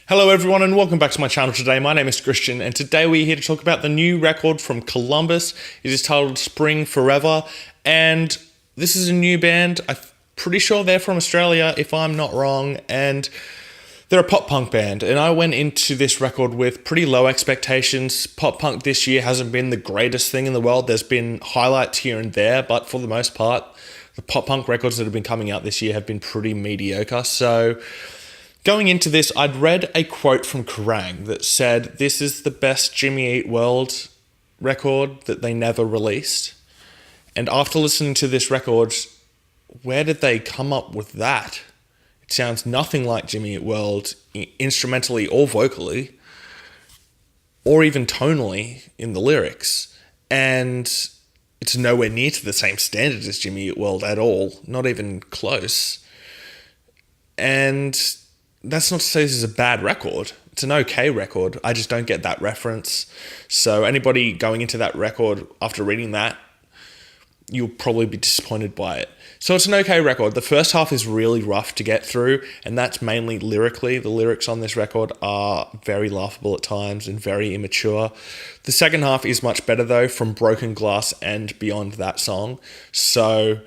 Hello everyone and welcome back to my channel today. My name is Christian and today we're here to talk about the new record from Columbus. It is titled Spring Forever and this is a new band. I'm pretty sure they're from Australia if I'm not wrong, and they're a pop punk band, and I went into this record with pretty low expectations. Pop punk this year hasn't been the greatest thing in the world. There's been highlights here and there, but for the most part, the pop punk records that have been coming out this year have been pretty mediocre. So going into this, I'd read a quote from Kerrang that said, "This is the best Jimmy Eat World record that they never released." And after listening to this record, where did they come up with that? It sounds nothing like Jimmy Eat World, instrumentally or vocally, or even tonally in the lyrics. And it's nowhere near to the same standard as Jimmy Eat World at all, not even close. And that's not to say this is a bad record. It's an okay record. I just don't get that reference. So anybody going into that record after reading that, you'll probably be disappointed by it. So it's an okay record. The first half is really rough to get through, and that's mainly lyrically. The lyrics on this record are very laughable at times and very immature. The second half is much better though, from Broken Glass and beyond that song. So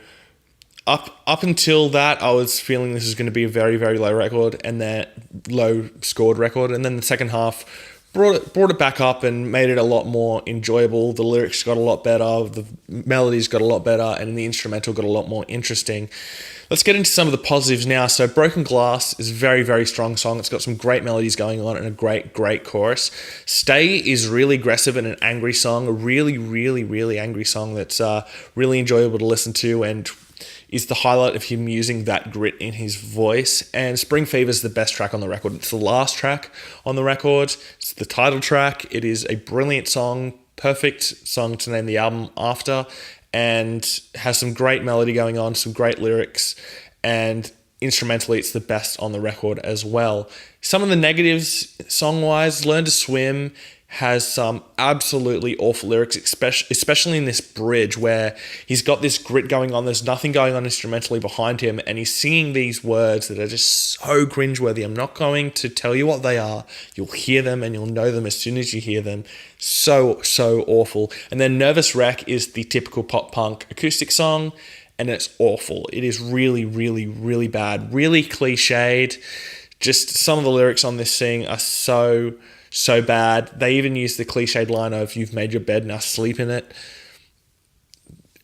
up until that, I was feeling this is going to be a very, very low record, and then low scored record, and then the second half brought it back up and made it a lot more enjoyable. The lyrics got a lot better, the melodies got a lot better, and the instrumental got a lot more interesting. Let's get into some of the positives now. So Broken Glass is a very, very strong song. It's got some great melodies going on and a great, great chorus. Stay is really aggressive and an angry song, a really, really, really angry song that's really enjoyable to listen to and is the highlight of him using that grit in his voice. And Spring Fever is the best track on the record. It's the last track on the record. It's the title track. It is a brilliant song, perfect song to name the album after, and has some great melody going on, some great lyrics, and instrumentally it's the best on the record as well. Some of the negatives song-wise, Learn to Swim has some absolutely awful lyrics, especially in this bridge where he's got this grit going on. There's nothing going on instrumentally behind him, and he's singing these words that are just so cringeworthy. I'm not going to tell you what they are. You'll hear them and you'll know them as soon as you hear them. So, so awful. And then Nervous Wreck is the typical pop punk acoustic song, and it's awful. It is really, really, really bad. Really cliched. Just some of the lyrics on this thing are so bad. They even use the cliched line of "You've made your bed, now sleep in it"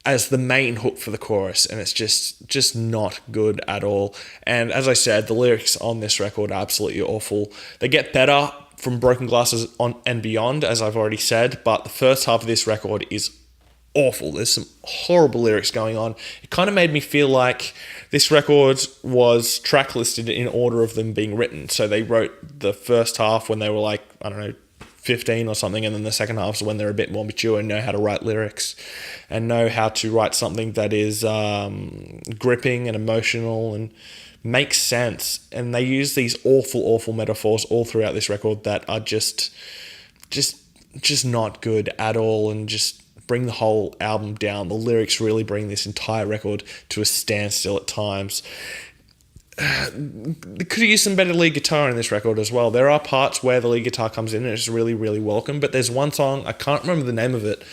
as the main hook for the chorus, and it's just not good at all. And as I said, the lyrics on this record are absolutely awful. They get better from Broken Glasses on and beyond, as I've already said, but the first half of this record is awful. There's some horrible lyrics going on. It kind of made me feel like this record was track listed in order of them being written. So they wrote the first half when they were like, I don't know, 15 or something, and then the second half is when they're a bit more mature and know how to write lyrics and know how to write something that is gripping and emotional and makes sense. And they use these awful metaphors all throughout this record that are just not good at all, and just bring the whole album down. The lyrics really bring this entire record to a standstill at times. They could have used some better lead guitar in this record as well. There are parts where the lead guitar comes in and it's really, really welcome, but there's one song, I can't remember the name of it,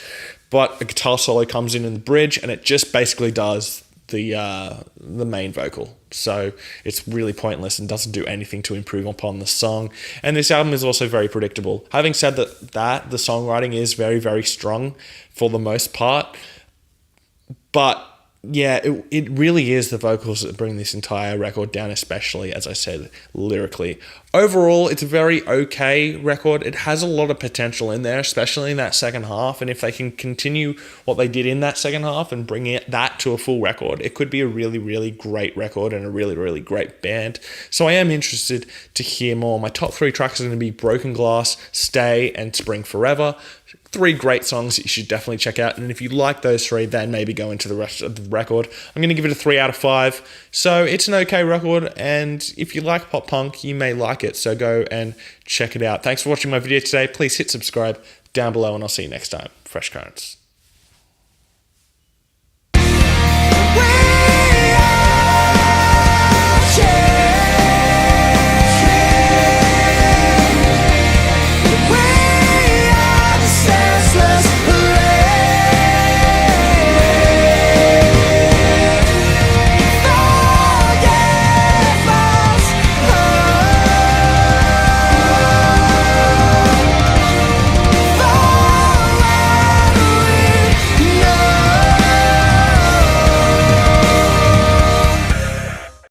but a guitar solo comes in the bridge and it just basically does the main vocal. So it's really pointless and doesn't do anything to improve upon the song. And this album is also very predictable. Having said that the songwriting is very, very strong for the most part. But yeah, it really is the vocals that bring this entire record down, especially, as I said, lyrically. Overall, it's a very okay record. It has a lot of potential in there, especially in that second half. And if they can continue what they did in that second half and bring that to a full record, it could be a really, really great record and a really, really great band. So I am interested to hear more. My top 3 tracks are going to be Broken Glass, Stay, and Spring Forever. 3 great songs that you should definitely check out. And if you like those 3, then maybe go into the rest of the record. I'm going to give it a 3 out of 5. So it's an okay record. And if you like pop punk, you may like it. So go and check it out. Thanks for watching my video today. Please hit subscribe down below and I'll see you next time. Fresh Currents.